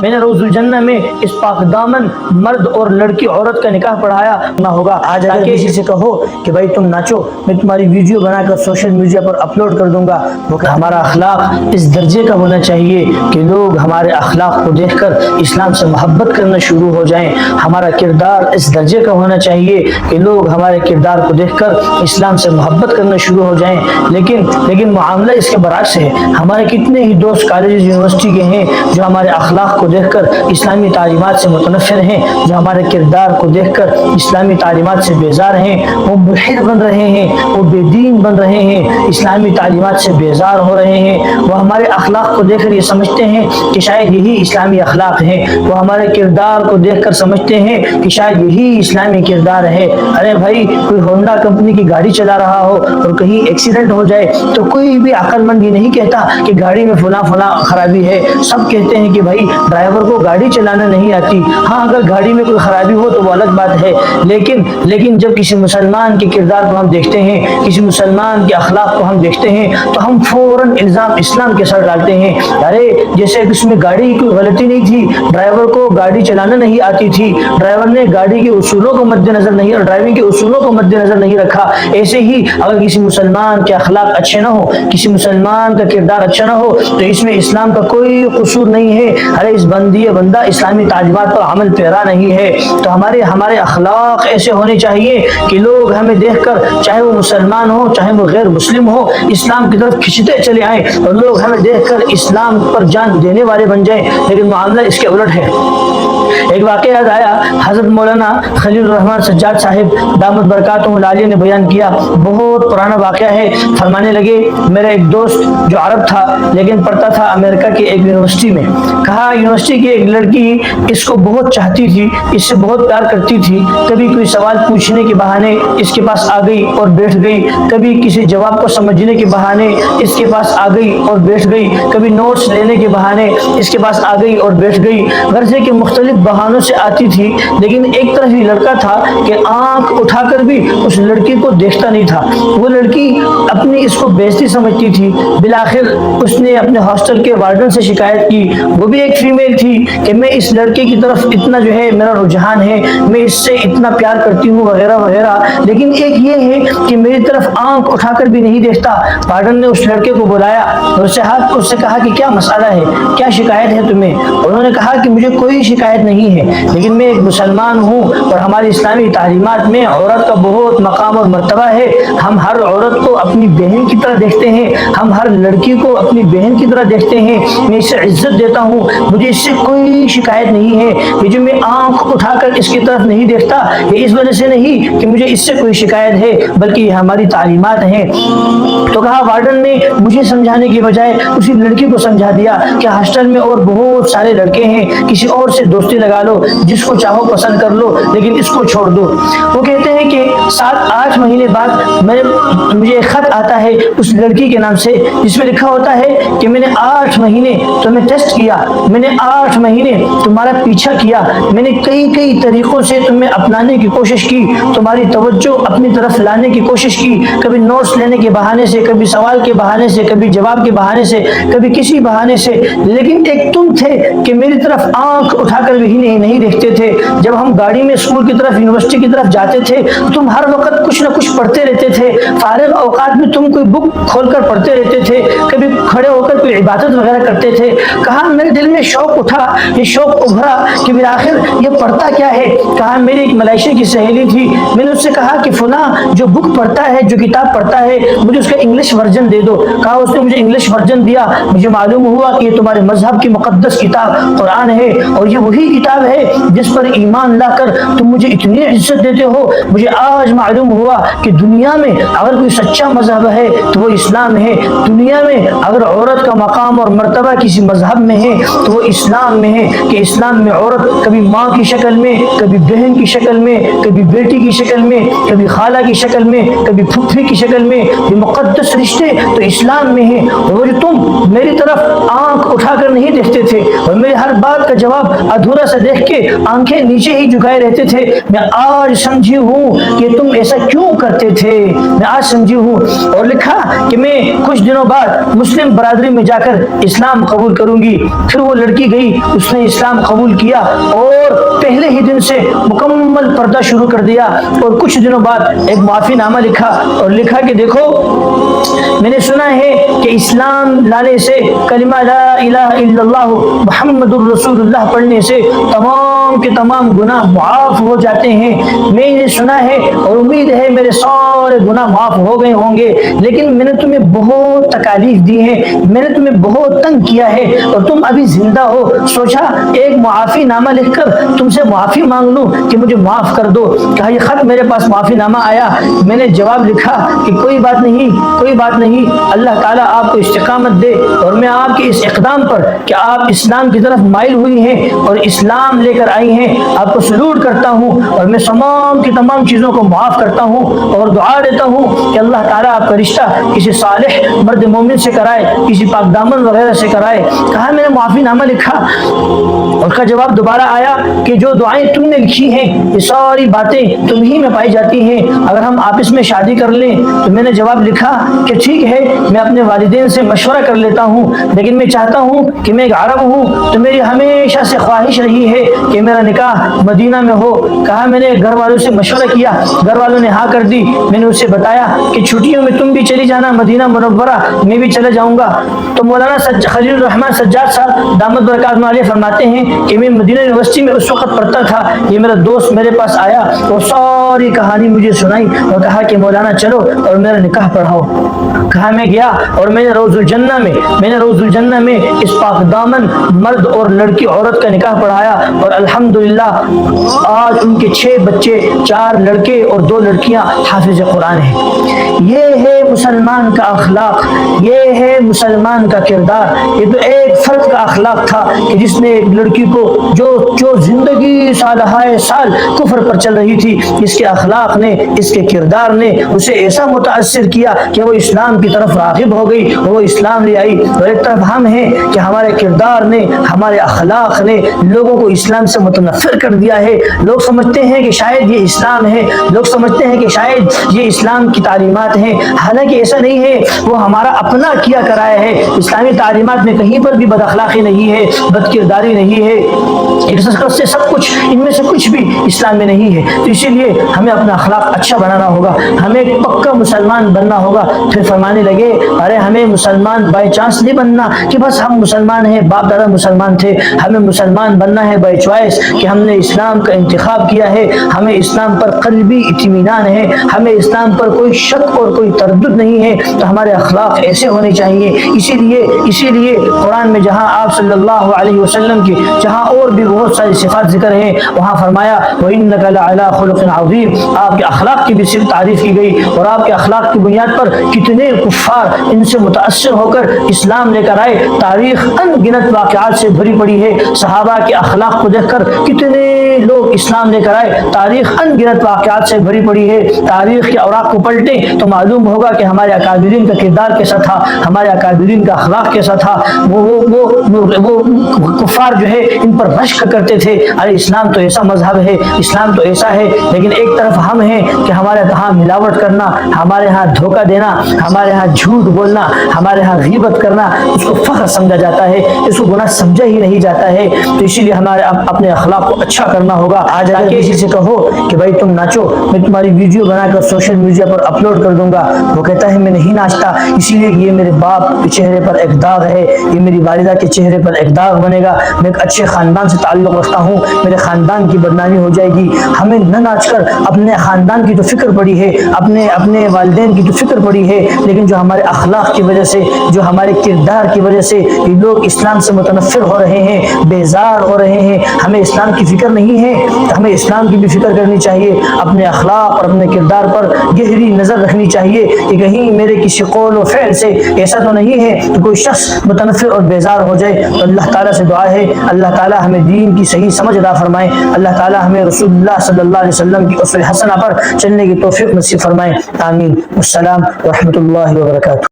میں نے روز الجنہ میں اس پاک دامن مرد اور لڑکی عورت کا نکاح پڑھایا نہ ہوگا۔ آج اگر کسی سے کہو کہ بھائی تم ناچو، میں تمہاری ویڈیو بنا کر سوشل میڈیا پر اپلوڈ کر دوں گا، وہ کہ ہمارا اخلاق اس درجے کا ہونا چاہیے کہ لوگ ہمارے اخلاق کو دیکھ کر اسلام سے محبت کرنا شروع ہو جائیں۔ ہمارا کردار اس درجے کا ہونا چاہیے کہ لوگ ہمارے کردار کو دیکھ کر اسلام سے محبت کرنا شروع ہو جائیں۔ لیکن معاملہ اس کے برعکس ہے۔ ہمارے کتنے ہی دوست کالج یونیورسٹی کے ہیں جو ہمارے اخلاق کو دیکھ کر اسلامی تعلیمات سے متنفر ہیں، جو ہمارے کردار کو دیکھ کر اسلامی تعلیمات سے بیزار ہیں، وہ ملحد بن رہے ہیں، وہ بے دین بن رہے ہیں، اسلامی تعلیمات سے بیزار ہو رہے ہیں۔ وہ ہمارے اخلاق کو دیکھ کر یہ سمجھتے ہیں کہ شاید یہی اسلامی اخلاق ہے، وہ ہمارے کردار کو دیکھ کر سمجھتے ہیں کہ شاید یہی اسلامی کردار ہے۔ ارے بھائی، کوئی ہونڈا کمپنی کی گاڑی چلا رہا ہو اور کہیں ایکسیڈنٹ ہو جائے تو کوئی بھی عقل مند یہ نہیں کہتا کہ گاڑی میں فلاں خرابی ہے، سب کہتے ہیں کہ بھائی ڈرائیور کو گاڑی چلانا نہیں آتی۔ ہاں، اگر گاڑی میں کوئی خرابی ہو تو وہ الگ بات ہے، لیکن جب کسی مسلمان کے کردار کو ہم دیکھتے ہیں، کسی مسلمان کے اخلاق کو ہم دیکھتے ہیں تو ہم فوراً الزام اسلام کے سر ڈالتے ہیں۔ ارے جیسے اس میں گاڑی کی کوئی غلطی نہیں تھی، ڈرائیور کو گاڑی چلانا نہیں آتی تھی، ڈرائیور نے گاڑی کے اصولوں کو مد نظر نہیں اور ڈرائیونگ کے اصولوں کو مد نظر نہیں رکھا۔ ایسے ہی اگر کسی مسلمان کے اخلاق اچھے نہ ہو، کسی مسلمان کا کردار اچھا نہ ہو تو اس میں اسلام کا کوئی قصور نہیں ہے۔ ارے اس بندہ اسلامی تعلیمات پر عمل پیرا نہیں ہے۔ تو ہمارے اخلاق ایسے ہونے چاہیے کہ لوگ ہمیں دیکھ کر، چاہے وہ مسلمان ہو چاہے وہ غیر مسلم ہو، اسلام کی طرف کھنچتے چلے آئیں اور لوگ ہمیں دیکھ کر اسلام پر جان دینے والے بن جائیں۔ لیکن معاملہ اس کے الٹ ہے۔ ایک واقعہ یاد آیا، حضرت مولانا خلیل الرحمن سجاد صاحب دامت برکاتہ العالیہ نے بیان کیا، بہت پرانا واقعہ ہے۔ فرمانے لگے، میرا ایک دوست جو عرب تھا لیکن پڑھتا تھا امریکہ کی ایک یونیورسٹی میں، کہا یونیورسٹی کی ایک لڑکی اس کو بہت چاہتی تھی، اس سے بہت پیار کرتی تھی، کبھی کوئی سوال پوچھنے کے بہانے اس کے پاس آ گئی اور بیٹھ گئی، کبھی کسی جواب کو سمجھنے کے بہانے اس کے پاس آ گئی اور بیٹھ گئی، کبھی نوٹس لینے کے بہانے اس کے پاس آ گئی اور بیٹھ گئی۔ غرضے کے مختلف بہانوں سے آتی تھی، لیکن ایک طرف یہ لڑکا تھا کہ آنکھ اٹھا کر بھی اس لڑکی کو دیکھتا نہیں تھا۔ وہ لڑکی اپنی اس کو بےعزتی سمجھتی تھی۔ بالآخر اس نے اپنے ہاسٹل کے وارڈن سے شکایت کی، وہ بھی ایک فیمیل تھی، کہ میں اس لڑکے کی طرف اتنا جو ہے میرا رجحان ہے، میں اس سے اتنا پیار کرتی ہوں وغیرہ وغیرہ، لیکن ایک یہ ہے کہ میری طرف آنکھ اٹھا کر بھی نہیں دیکھتا۔ وارڈن نے اس لڑکے کو بلایا اور اس سے کہا کہ کیا مسئلہ ہے، کیا شکایت ہے تمہیں؟ انہوں نے کہا کہ مجھے کوئی شکایت نہیں ہے، لیکن میں ایک مسلمان ہوں اور ہماری اسلامی تعلیمات میں عورت کا بہت مقام اور مرتبہ ہے۔ ہم ہر عورت کو اپنی بہن کی طرح دیکھتے ہیں، ہم ہر لڑکی کو اپنی بہن کی طرح دیکھتے ہیں، میں اسے عزت دیتا ہوں، مجھے اس سے کوئی شکایت نہیں ہے۔ یہ جو میں آنکھ اٹھا کر اس کی طرف نہیں دیکھتا، یہ اس وجہ سے نہیں کہ مجھے اس سے کوئی شکایت ہے، بلکہ یہ ہماری تعلیمات ہیں۔ تو کہا وارڈن نے مجھے سمجھانے کی بجائے اسی لڑکی کو سمجھا دیا کہ ہاسٹل میں اور بہت سارے لڑکے ہیں، کسی اور سے دوستی لگا لو، جس کو چاہو پسند کر لو، لیکن اس کو چھوڑ دو۔ وہ کہتے ہیں کہ 7-8 مہینے بعد مجھے ایک خط آتا ہے اس لڑکی کے نام سے، جس میں لکھا ہوتا ہے کہ میں نے 8 مہینے تمہیں ٹیسٹ کیا، میں نے 8 مہینے تمہارا پیچھا کیا، میں نے کئی طریقوں سے تمہیں اپنانے کی کوشش کی، تمہاری توجہ اپنی طرف لانے کی کوشش کی، کبھی نوٹس لینے کے بہانے سے، کبھی سوال کے بہانے سے، کبھی جواب کے بہانے سے، کبھی کسی بہانے سے، لیکن ایک تم تھے کہ میری طرف آنکھ اٹھا کر بھی نہیں دیکھتے تھے۔ جب ہم گاڑی میں اسکول کی طرف، یونیورسٹی کی طرف جاتے تھے، تم ہر وقت کچھ نہ کچھ پڑھتے رہتے تھے، فارغ اوقات میں تم کوئی بک کھول کر پڑھتے رہتے تھے، کبھی کھڑے ہو کر کوئی عبادت وغیرہ کرتے تھے۔ کہا میرے دل میں شوق اٹھا، یہ شوق ابھرا کہ بالآخر یہ پڑھتا کیا ہے؟ کہا میری ایک ملائیشیا کی سہیلی تھی، میں نے اس سے کہا کہ فلاں جو بک پڑھتا ہے، جو کتاب پڑھتا ہے، مجھے اس کا انگلش ورژن دے دو۔ کہا اس نے مجھے انگلش ورژن دیا، مجھے معلوم ہوا کہ یہ تمہارے مذہب کی مقدس کتاب قرآن ہے، اور یہ وہی کتاب ہے جس پر ایمان لا کر تم مجھے اتنی عزت دیتے ہو۔ مجھے آج معلوم ہوا کہ دنیا میں اگر کوئی سچا مذہب ہے تو وہ اسلام ہے، دنیا میں اگر عورت کا مقام اور مرتبہ کسی مذہب میں ہے تو وہ اسلام میں ہے، کہ اسلام میں عورت کبھی ماں کی شکل میں، کبھی بہن کی شکل میں، کبھی بیٹی کی شکل میں، کبھی خالہ کی شکل میں، کبھی پھپھی کی شکل میں، یہ مقدس رشتے تو اسلام میں ہیں۔ اور جو تم میری طرف آنکھ اٹھا کر نہیں دیکھتے تھے اور میری ہر بات کا جواب ادھورا سا دیکھ کے آنکھیں نیچے ہی جھکائے رہتے تھے۔ میں آج سمجھی ہوں کہ تم ایسا کیوں کرتے تھے، میں آج سمجھی ہوں۔ اور لکھا کہ میں کچھ دنوں بعد مسلم برادری میں جا کر اسلام قبول کروں گی۔ پھر وہ لڑکی گئی، اس نے اسلام قبول کیا اور پہلے ہی دن سے مکمل پردہ شروع کر دیا۔ اور کچھ دنوں بعد ایک معافی نامہ لکھا اور لکھا کہ دیکھو میں نے سنا ہے کہ اسلام لانے سے، کلمہ لا الہ الا اللہ محمد الرسول اللہ پڑھنے سے تمام کے تمام گناہ معاف ہو جاتے ہیں۔ میں نے سنا ہے اور امید ہے میرے سارے گناہ معاف ہو گئے ہوں گے، لیکن میں نے تمہیں بہت تکالیف دی ہے، میں نے تمہیں بہت تنگ کیا ہے اور تم ابھی زندہ ہو۔ سوچا ایک معافی نامہ لکھ کر تم سے معافی مانگ لوں کہ مجھے معاف کر دو۔ کہا یہ خط میرے پاس معافی نامہ آیا، میں نے جواب لکھا کہ کوئی بات نہیں، کوئی بات نہیں، اللہ تعالیٰ آپ کو استقامت دے، اور میں آپ کے اس اقدام پر کہ آپ اسلام کی طرف مائل ہوئی ہیں اور اسلام لے کر آئی ہیں، آپ کو سلوٹ کرتا ہوں، اور میں تمام کی تمام چیزوں کو معاف کرتا ہوں اور دعا دیتا ہوں کہ اللہ تعالیٰ آپ کا رشتہ کسی صالح مرد مومن سے کرائے، کسی پاک دامن وغیرہ سے کرائے۔ کہا میں نے معافی نامہ لکھا، اور کا جواب دوبارہ آیا کہ جو دعائیں تم نے لکھی ہیں یہ ساری باتیں تم ہی میں پائی جاتی ہیں، اگر ہم آپس میں شادی کر لیں۔ تو میں نے جواب لکھا کہ ٹھیک ہے، میں اپنے والدین سے مشورہ کر لیتا ہوں، لیکن میں چاہتا ہوں کہ میں ایک عرب ہوں تو میری ہمیشہ سے خواہش رہی ہے کہ میرا نکاح مدینہ میں ہو۔ کہا میں نے گھر والوں سے مشورہ کیا، گھر والوں نے ہاں کر دی۔ میں نے اسے بتایا کہ چھٹیوں میں تم بھی چلی جانا مدینہ منورہ، میں بھی چلے جاؤں گا۔ تو مولانا خلیل الرحمن سجاد صاحب دامت برکاتہ علیہ فرماتے ہیں کہ میں مدینہ یونیورسٹی میں اس وقت پڑھتا تھا، یہ میرا دوست میرے پاس آیا اور ساری کہانی مجھے سنائی اور کہا کہ مولانا چلو اور میرا نکاح پڑھاؤ۔ کہا میں گیا اور میں نے روز الجنہ میں اس پاک دامن مرد اور لڑکی عورت کا نکاح پڑھایا، اور الحمدللہ آج ان کے 6 بچے، 4 لڑکے اور 2 لڑکیاں حافظ قرآن ہیں۔ یہ ہے مسلمان کا اخلاق، یہ ہے مسلمان کا کردار۔ یہ تو ایک فرد کا اخلاق تھا کہ جس نے ایک لڑکی کو جو زندگی سالہائے سال کفر پر چل رہی تھی، اس کے اخلاق نے، اس کے کردار نے اسے ایسا متاثر کیا کہ وہ اسلام کی طرف راغب ہو گئی اور وہ اسلام لے آئی۔ اور ایک طرف ہم ہیں کہ ہمارے کردار نے، ہمارے اخلاق نے لوگوں کو اسلام سے متنفر کر دیا ہے۔ لوگ سمجھتے ہیں کہ شاید یہ اسلام ہے، لوگ سمجھتے ہیں کہ شاید یہ اسلام کی تعلیمات ہیں، حالانکہ ایسا نہیں ہے، وہ ہمارا اپنا کیا کرایا ہے۔ اسلامی تعلیمات میں کہیں پر بھی بد اخلاقی نہیں ہے، بد کرداری نہیں ہے، ایک سے سب کچھ، ان میں سے کچھ بھی اسلام میں نہیں ہے۔ تو اسی لیے ہمیں اپنا اخلاق اچھا بنانا ہوگا، ہمیں ایک پکا مسلمان بننا ہوگا۔ پھر فرمانے لگے ارے ہمیں مسلمان بائی چانس نہیں بننا کہ بس ہم مسلمان ہیں، باپ دادا مسلمان تھے، ہمیں مسلمان بننا ہے بائی چوائس کہ ہم نے اسلام کا انتخاب کیا ہے، ہمیں اسلام پر قلبی اطمینان ہے، ہمیں اسلام پر کوئی شک اور کوئی تردد نہیں ہے، تو ہمارے اخلاق ایسے ہونے چاہیے۔ اسی لیے قرآن میں جہاں آپ صلی اللہ علیہ وسلم کی جہاں اور بھی بہت ساری صفات ذکر ہیں، وہاں فرمایا وَإِنَّكَ لَعَلَىٰ خُلُقٍ عَظِيمٍ، آپ کے اخلاق کی بھی صرف تعریف کی گئی، اور آپ کے اخلاق کی بنیاد پر کتنے کفار ان سے متاثر ہو کر اسلام لے کر آئے۔ تاریخ ان گنت واقعات سے بھری پڑی ہے، صحابہ کے اخلاق کو دیکھ کر کتنے لوگ اسلام لے کر آئے، تاریخ ان گنت واقعات سے بھری پڑی ہے۔ تاریخ کے اوراق کو پلٹیں تو معلوم ہوگا کہ ہمارے اکابرین کا کردار کیسا تھا، ہمارے اکابرین کا اخلاق کیسا تھا۔ وہ کفار جو ہے ان پر رشک کرتے تھے، ارے اسلام تو ایسا مذہب ہے، اسلام تو ایسا ہے، لیکن ایک طرف ہم ہیں کہ ہمارے ہاں ملاوٹ کرنا، ہمارے ہاں دھوکہ دینا، ہمارے ہاں جھوٹ بولنا، ہمارے ہاں غیبت کرنا، اس کو فخر سمجھا جاتا ہے، اس کو گناہ سمجھا ہی نہیں جاتا ہے۔ تو اسی لیے ہمارے اپنے اخلاق کو اچھا کرنا ہوگا۔ آج اگر کسی سے کہو کہ بھائی تم ناچو، میں تمہاری ویڈیو بنا کر سوشل میڈیا پر اپلوڈ کر دوں گا، وہ کہتا ہے میں نہیں ناچتا، اسی لیے یہ میرے باپ کے چہرے پر ایک داغ ہے، یہ میری والدہ کے چہرے پر ایک داغ بنے گا، میں ایک اچھے خاندان سے تعلق رکھتا ہوں، میرے خاندان کی بدنامی ہو جائے گی۔ ہمیں نہ ناچ کر اپنے خاندان کی تو فکر پڑی ہے، اپنے والدین کی تو فکر پڑی ہے، لیکن جو ہمارے اخلاق کی وجہ سے، جو ہمارے کردار کی وجہ سے یہ لوگ اسلام سے متنفر ہو رہے ہیں، بیزار ہو رہے ہیں، ہمیں اسلام کی فکر نہیں ہے، ہمیں اسلام کی بھی فکر کرنی چاہیے، اپنے اخلاق اور اپنے کردار پر گہری نظر رکھنی چاہیے کہ کہیں میرے کسی قول و فعل سے ایسا تو نہیں ہے کہ کوئی شخص متنفر اور بیزار ہو جائے۔ تو اللہ تعالیٰ سے دعا ہے اللہ تعالیٰ ہمیں دین کی صحیح سمجھ عطا فرمائے، اللہ تعالیٰ ہمیں رسول اللہ صلی اللہ علیہ وسلم کی اسوہ حسنہ پر چلنے کی توفیق نصیب فرمائے، آمین۔ السلام ورحمۃ اللہ وبرکاتہ۔